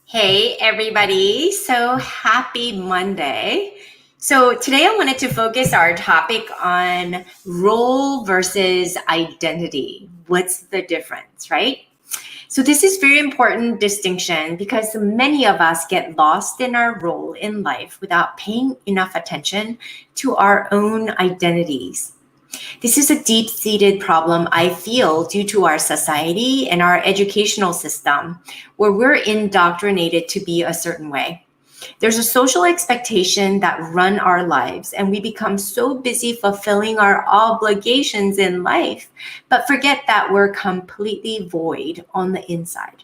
Hey, everybody. So happy Monday. So today I wanted to focus our topic on role versus identity. What's the difference, right? So this is very important distinction because many of us get lost in our role in life without paying enough attention to our own identities. This is a deep seated problem I feel due to our society and our educational system, where we're indoctrinated to be a certain way. There's a social expectation that run our lives, and we become so busy fulfilling our obligations in life, but forget that we're completely void on the inside.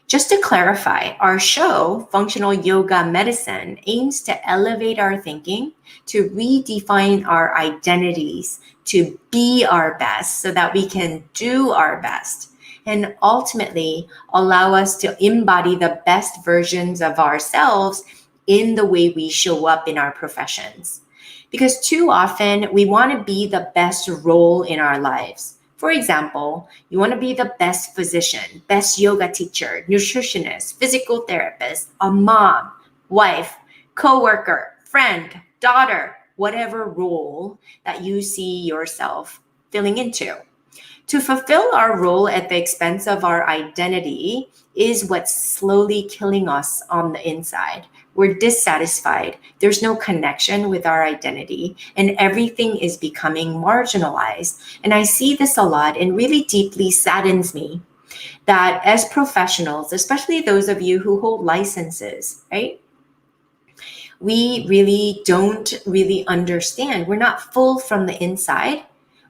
Just to clarify, our show, Functional Yoga Medicine, aims to elevate our thinking, to redefine our identities, to be our best so that we can do our best, and ultimately allow us to embody the best versions of ourselves in the way we show up in our professions. Because too often we want to be the best role in our lives. For example, you want to be the best physician, best yoga teacher, nutritionist, physical therapist, a mom, wife, coworker, friend, daughter, whatever role that you see yourself filling into. To fulfill our role at the expense of our identity is what's slowly killing us on the inside. We're dissatisfied. There's no connection with our identity, and everything is becoming marginalized. And I see this a lot and really deeply saddens me that as professionals, especially those of you who hold licenses, right? We really don't really understand. We're not full from the inside.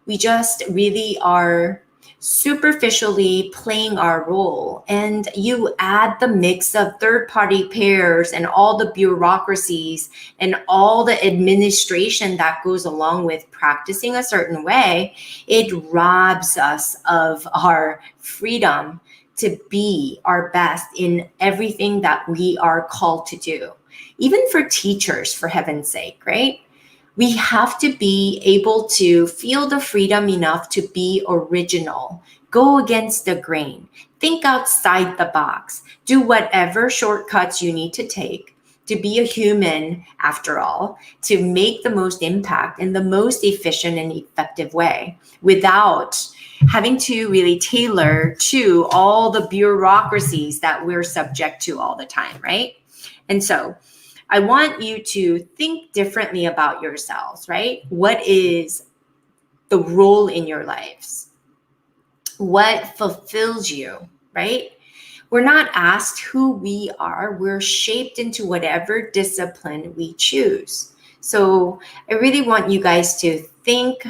We just really are superficially playing our role. And you add the mix of third-party pairs and all the bureaucracies and all the administration that goes along with practicing a certain way, it robs us of our freedom to be our best in everything that we are called to do. Even for teachers, for heaven's sake, right? We have to be able to feel the freedom enough to be original, go against the grain, think outside the box, do whatever shortcuts you need to take to be a human, after all, to make the most impact in the most efficient and effective way without having to really tailor to all the bureaucracies that we're subject to all the time, right? And so I want you to think differently about yourselves, right? What is the role in your lives? What fulfills you, right? We're not asked who we are. We're shaped into whatever discipline we choose. So I really want you guys to think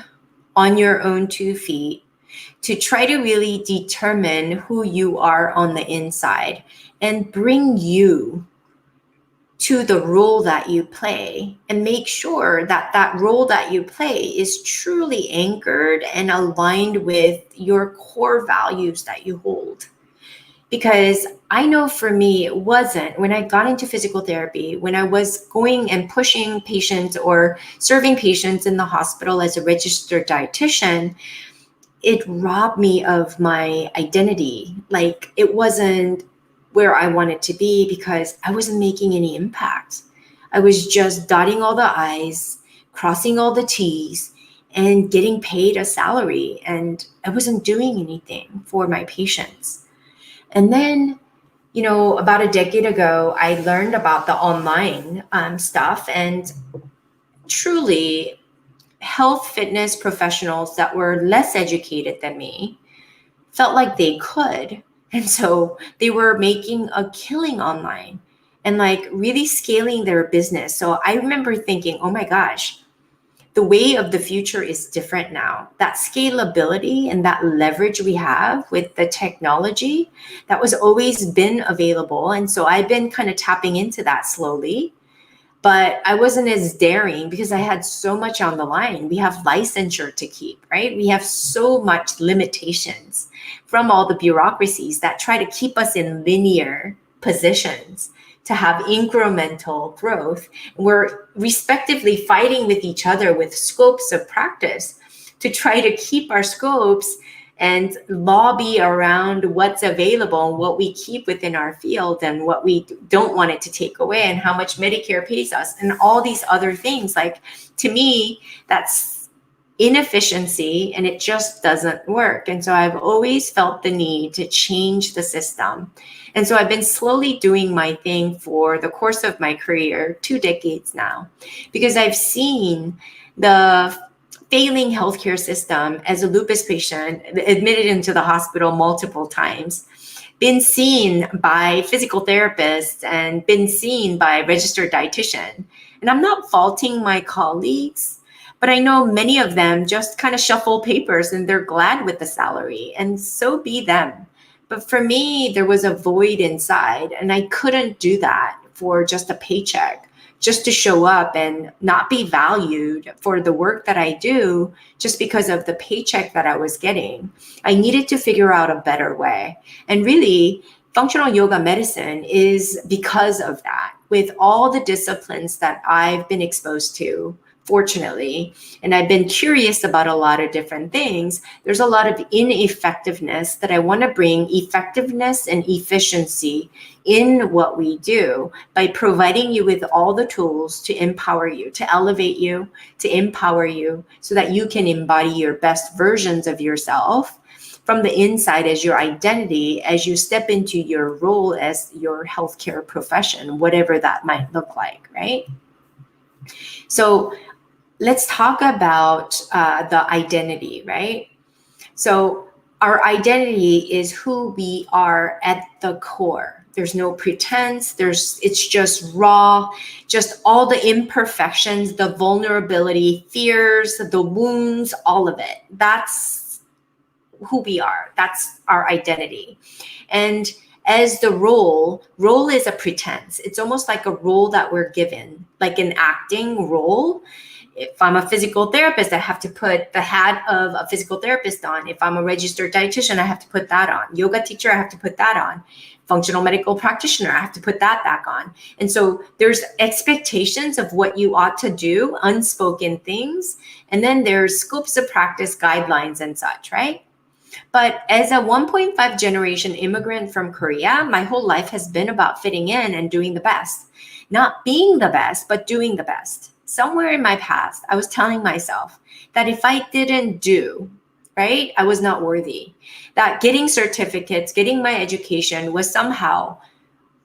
on your own 2 feet, to try to really determine who you are on the inside and bring you to the role that you play, and make sure that that role that you play is truly anchored and aligned with your core values that you hold. Because I know for me, it wasn't when I got into physical therapy, when I was going and pushing patients or serving patients in the hospital as a registered dietitian, it robbed me of my identity. Like, it wasn't where I wanted to be because I wasn't making any impact. I was just dotting all the I's, crossing all the T's, and getting paid a salary. And I wasn't doing anything for my patients. And then, about a decade ago, I learned about the online stuff, and truly, health fitness professionals that were less educated than me felt like they could. And so they were making a killing online and like really scaling their business. So I remember thinking, oh my gosh, the way of the future is different now. That scalability and that leverage we have with the technology that was always been available. And so I've been kind of tapping into that slowly, but I wasn't as daring because I had so much on the line. We have licensure to keep, right? We have so much limitations from all the bureaucracies that try to keep us in linear positions to have incremental growth. We're respectively fighting with each other with scopes of practice to try to keep our scopes and lobby around what's available and what we keep within our field and what we don't want it to take away and how much Medicare pays us and all these other things. Like, to me, that's inefficiency and it just doesn't work. And so I've always felt the need to change the system. And so I've been slowly doing my thing for the course of my career, 2 decades now, because I've seen the failing healthcare system as a lupus patient, admitted into the hospital multiple times, been seen by physical therapists and been seen by a registered dietitian. And I'm not faulting my colleagues, but I know many of them just kind of shuffle papers and they're glad with the salary, and so be them. But for me, there was a void inside, and I couldn't do that for just a paycheck, just to show up and not be valued for the work that I do just because of the paycheck that I was getting. I needed to figure out a better way. And really, functional yoga medicine is because of that. With all the disciplines that I've been exposed to, fortunately, and I've been curious about a lot of different things, there's a lot of ineffectiveness that I want to bring effectiveness and efficiency in what we do by providing you with all the tools to empower you, to elevate you, to empower you so that you can embody your best versions of yourself from the inside as your identity as you step into your role as your healthcare profession, whatever that might look like, right? So let's talk about the identity, right? So our identity is who we are at the core. There's no pretense. It's just raw, just all the imperfections, the vulnerability, fears, the wounds, all of it. That's who we are. That's our identity. And as the role is a pretense. It's almost like a role that we're given, like an acting role. If I'm a physical therapist, I have to put the hat of a physical therapist on. If I'm a registered dietitian, I have to put that on. Yoga teacher, I have to put that on. Functional medical practitioner, I have to put that back on. And so there's expectations of what you ought to do, unspoken things. And then there's scopes of practice, guidelines, and such, right? But as a 1.5 generation immigrant from Korea, my whole life has been about fitting in and doing the best. Not being the best, but doing the best. Somewhere in my past, I was telling myself that if I didn't do, right, I was not worthy. That getting certificates, getting my education was somehow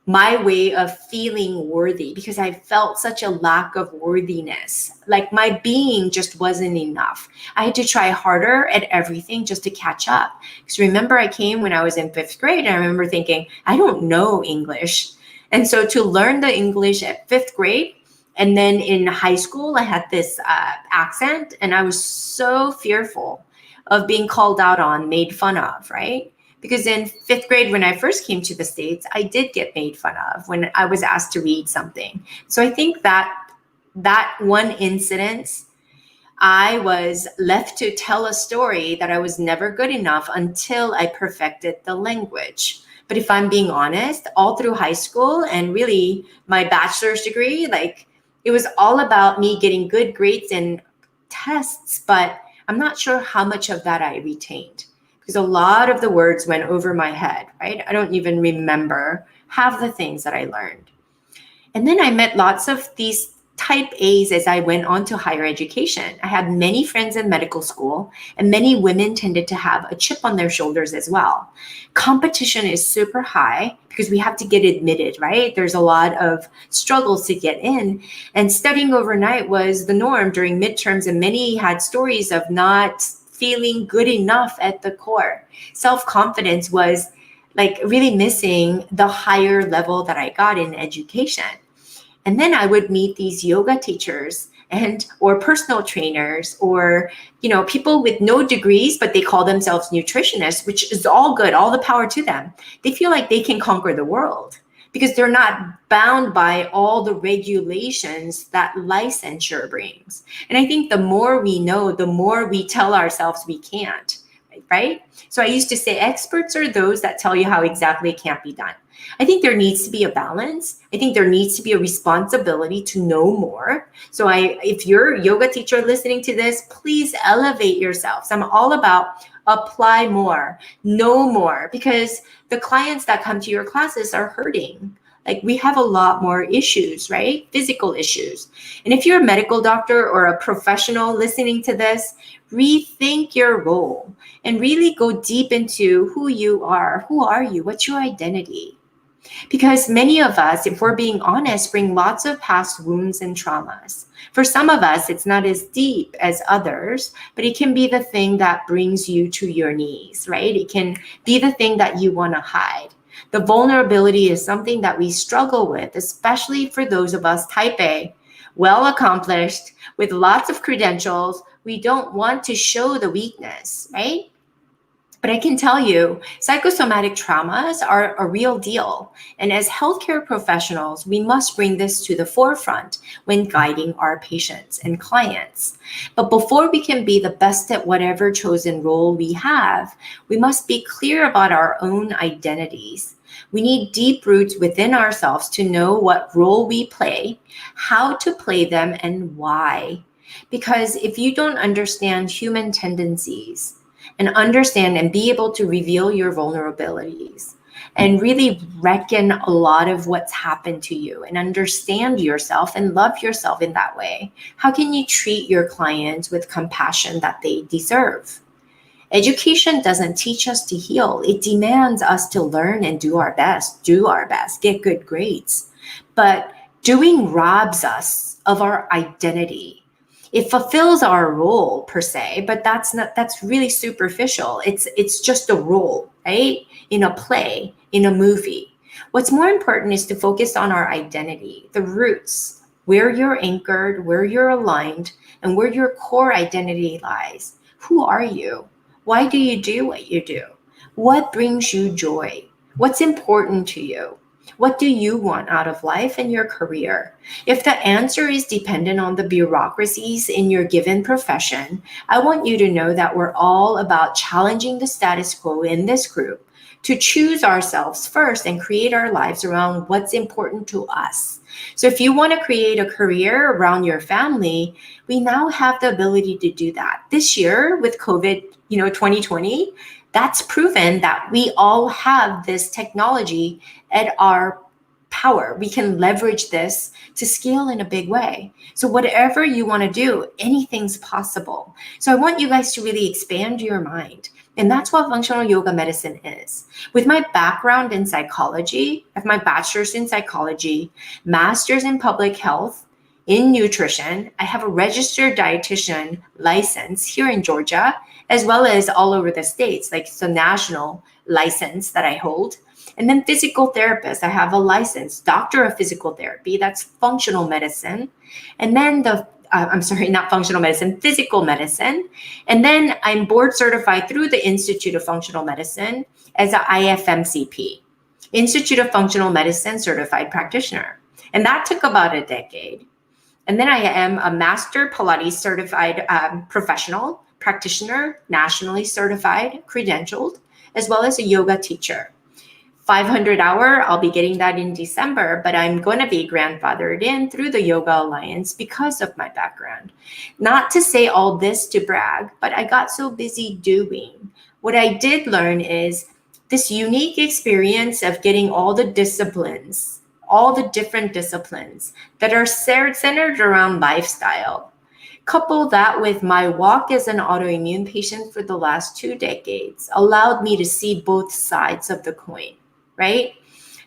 my way of feeling worthy because I felt such a lack of worthiness. Like my being just wasn't enough. I had to try harder at everything just to catch up. Because remember, I came when I was in 5th grade, and I remember thinking, I don't know English. And so to learn the English at 5th grade, and then in high school, I had this accent, and I was so fearful of being called out on, made fun of, right? Because in 5th grade, when I first came to the States, I did get made fun of when I was asked to read something. So I think that one incident, I was left to tell a story that I was never good enough until I perfected the language. But if I'm being honest, all through high school and really my bachelor's degree, like it was all about me getting good grades in tests, but I'm not sure how much of that I retained. Because a lot of the words went over my head, right? I don't even remember half the things that I learned. And then I met lots of these type A's as I went on to higher education. I had many friends in medical school, and many women tended to have a chip on their shoulders as well. Competition is super high because we have to get admitted, right? There's a lot of struggles to get in. And studying overnight was the norm during midterms, and many had stories of not feeling good enough at the core. Self-confidence was like really missing the higher level that I got in education. And then I would meet these yoga teachers or personal trainers or, people with no degrees, but they call themselves nutritionists, which is all good, all the power to them. They feel like they can conquer the world because they're not bound by all the regulations that licensure brings. And I think the more we know, the more we tell ourselves we can't, right? So I used to say experts are those that tell you how exactly it can't be done. I think there needs to be a balance. I think there needs to be a responsibility to know more. So if you're a yoga teacher listening to this, please elevate yourselves. I'm all about apply more, know more, because the clients that come to your classes are hurting. Like, we have a lot more issues, right? Physical issues. And if you're a medical doctor or a professional listening to this, rethink your role and really go deep into who you are. Who are you? What's your identity? Because many of us, if we're being honest, bring lots of past wounds and traumas. For some of us, it's not as deep as others, but it can be the thing that brings you to your knees, right? It can be the thing that you want to hide. The vulnerability is something that we struggle with, especially for those of us type A, well accomplished, with lots of credentials. We don't want to show the weakness, right? But I can tell you, psychosomatic traumas are a real deal. And as healthcare professionals, we must bring this to the forefront when guiding our patients and clients. But before we can be the best at whatever chosen role we have, we must be clear about our own identities. We need deep roots within ourselves to know what role we play, how to play them, and why. Because if you don't understand human tendencies, and understand and be able to reveal your vulnerabilities and really reckon a lot of what's happened to you and understand yourself and love yourself in that way, how can you treat your clients with compassion that they deserve? Education doesn't teach us to heal. It demands us to learn and do our best, get good grades. But doing robs us of our identity. It fulfills our role per se, but that's really superficial. It's just a role, right? In a play, in a movie. What's more important is to focus on our identity, the roots, where you're anchored, where you're aligned, and where your core identity lies. Who are you? Why do you do what you do? What brings you joy? What's important to you? What do you want out of life and your career? If the answer is dependent on the bureaucracies in your given profession, I want you to know that we're all about challenging the status quo in this group to choose ourselves first and create our lives around what's important to us. So if you want to create a career around your family, we now have the ability to do that. This year with COVID, 2020, that's proven that we all have this technology at our power. We can leverage this to scale in a big way. So whatever you want to do, anything's possible. So I want you guys to really expand your mind. And that's what functional yoga medicine is. With my background in psychology, I have my bachelor's in psychology, master's in public health, in nutrition. I have a registered dietitian license here in Georgia, as well as all over the States, like it's a national license that I hold. And then physical therapist, I have a license, doctor of physical therapy, that's functional medicine. And then not functional medicine, physical medicine. And then I'm board certified through the Institute of Functional Medicine as an IFMCP, Institute of Functional Medicine Certified Practitioner. And that took about a decade. And then I am a Master Pilates Certified Professional Practitioner, nationally certified, credentialed, as well as a yoga teacher. 500 hour, I'll be getting that in December, but I'm going to be grandfathered in through the Yoga Alliance because of my background. Not to say all this to brag, but I got so busy doing. What I did learn is this unique experience of getting all the disciplines, all the different disciplines that are centered around lifestyle. Couple that with my walk as an autoimmune patient for the last 2 decades allowed me to see both sides of the coin, right?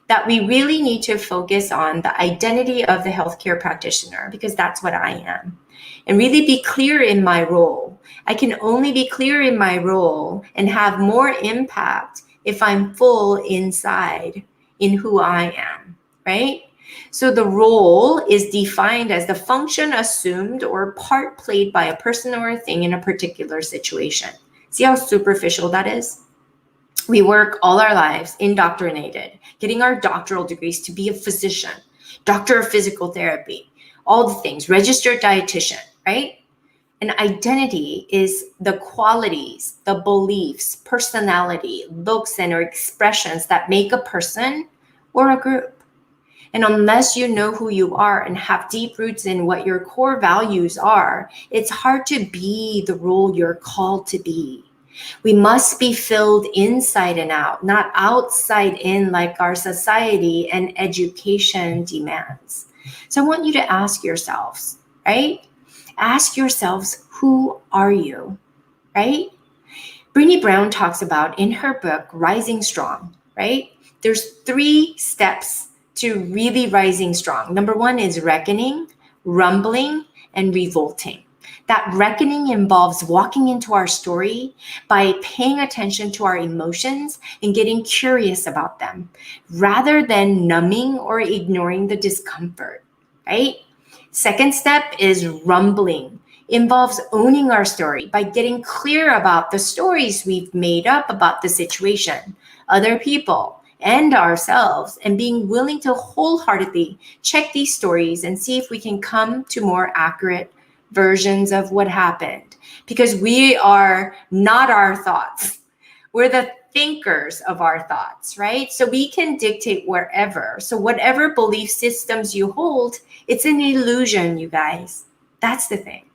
That we really need to focus on the identity of the healthcare practitioner, because that's what I am, and really be clear in my role. I can only be clear in my role and have more impact if I'm full inside in who I am, right? So the role is defined as the function assumed or part played by a person or a thing in a particular situation. See how superficial that is? We work all our lives indoctrinated, getting our doctoral degrees to be a physician, doctor of physical therapy, all the things, registered dietitian, right? And identity is the qualities, the beliefs, personality, looks, and or expressions that make a person or a group. And unless you know who you are and have deep roots in what your core values are, it's hard to be the role you're called to be. We must be filled inside and out, not outside in like our society and education demands. So I want you to ask yourselves, right? Ask yourselves, who are you, right? Brené Brown talks about in her book, Rising Strong, right? There's 3 steps to really rising strong. Number 1 is reckoning, rumbling, and revolting. That reckoning involves walking into our story by paying attention to our emotions and getting curious about them, rather than numbing or ignoring the discomfort, right? Second step is rumbling. Involves owning our story by getting clear about the stories we've made up about the situation, other people, and ourselves, and being willing to wholeheartedly check these stories and see if we can come to more accurate versions of what happened. Because we are not our thoughts. We're the thinkers of our thoughts, right? So we can dictate wherever. So whatever belief systems you hold, it's an illusion, you guys. That's the thing.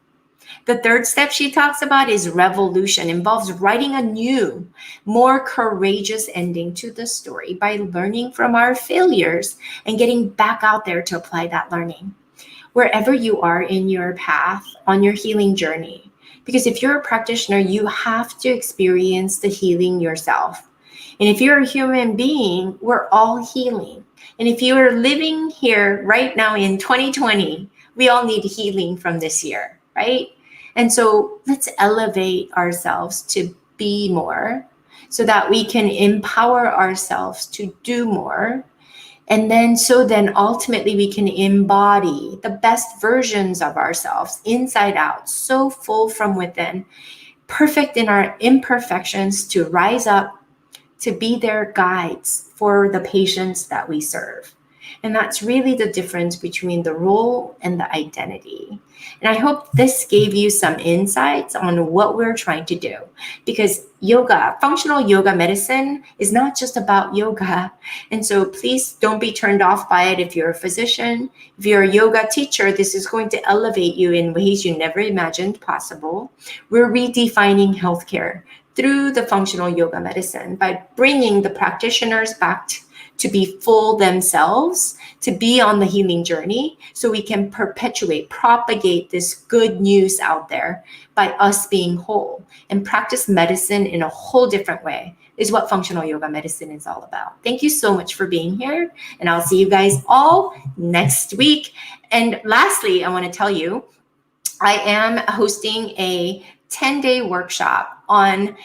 The third step she talks about is revolution. Involves writing a new, more courageous ending to the story by learning from our failures and getting back out there to apply that learning wherever you are in your path on your healing journey. Because if you're a practitioner, you have to experience the healing yourself. And if you're a human being, we're all healing. And if you are living here right now in 2020, we all need healing from this year, right? And so let's elevate ourselves to be more so that we can empower ourselves to do more. And then ultimately we can embody the best versions of ourselves inside out, so full from within, perfect in our imperfections to rise up, to be their guides for the patients that we serve. And that's really the difference between the role and the identity. And I hope this gave you some insights on what we're trying to do. Because yoga, functional yoga medicine is not just about yoga. And so please don't be turned off by it if you're a physician. If you're a yoga teacher, this is going to elevate you in ways you never imagined possible. We're redefining healthcare through the functional yoga medicine by bringing the practitioners back to be full themselves, to be on the healing journey, so we can propagate this good news out there by us being whole and practice medicine in a whole different way is what functional yoga medicine is all about. Thank you so much for being here, and I'll see you guys all next week. And lastly, I want to tell you, I am hosting a 10-day workshop on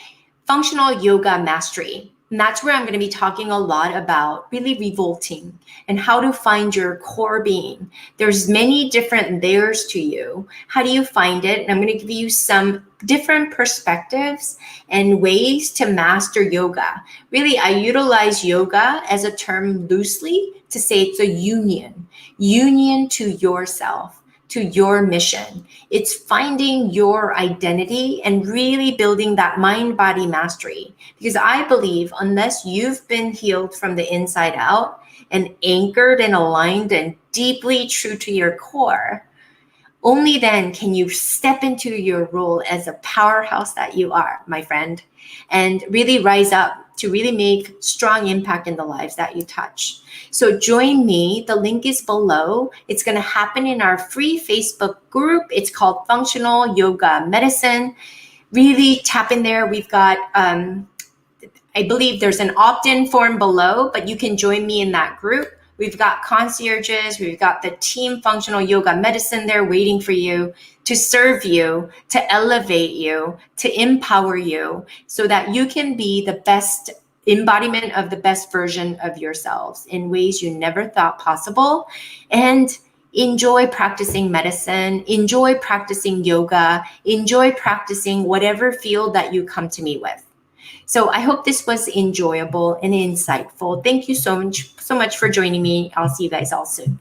functional yoga mastery. And that's where I'm going to be talking a lot about really revolting and how to find your core being. There's many different layers to you. How do you find it? And I'm going to give you some different perspectives and ways to master yoga. Really, I utilize yoga as a term loosely to say it's a union to yourself, to your mission. It's finding your identity and really building that mind-body mastery. Because I believe unless you've been healed from the inside out and anchored and aligned and deeply true to your core, only then can you step into your role as a powerhouse that you are, my friend, and really rise up to really make strong impact in the lives that you touch. So join me. The link is below. It's going to happen in our free Facebook group. It's called Functional Yoga Medicine. Really tap in there. We've got, I believe there's an opt-in form below, but you can join me in that group. We've got concierges. We've got the team Functional Yoga Medicine there waiting for you to serve you, to elevate you, to empower you so that you can be the best embodiment of the best version of yourselves in ways you never thought possible. And enjoy practicing medicine, enjoy practicing yoga, enjoy practicing whatever field that you come to me with. So I hope this was enjoyable and insightful. Thank you so much for joining me. I'll see you guys all soon.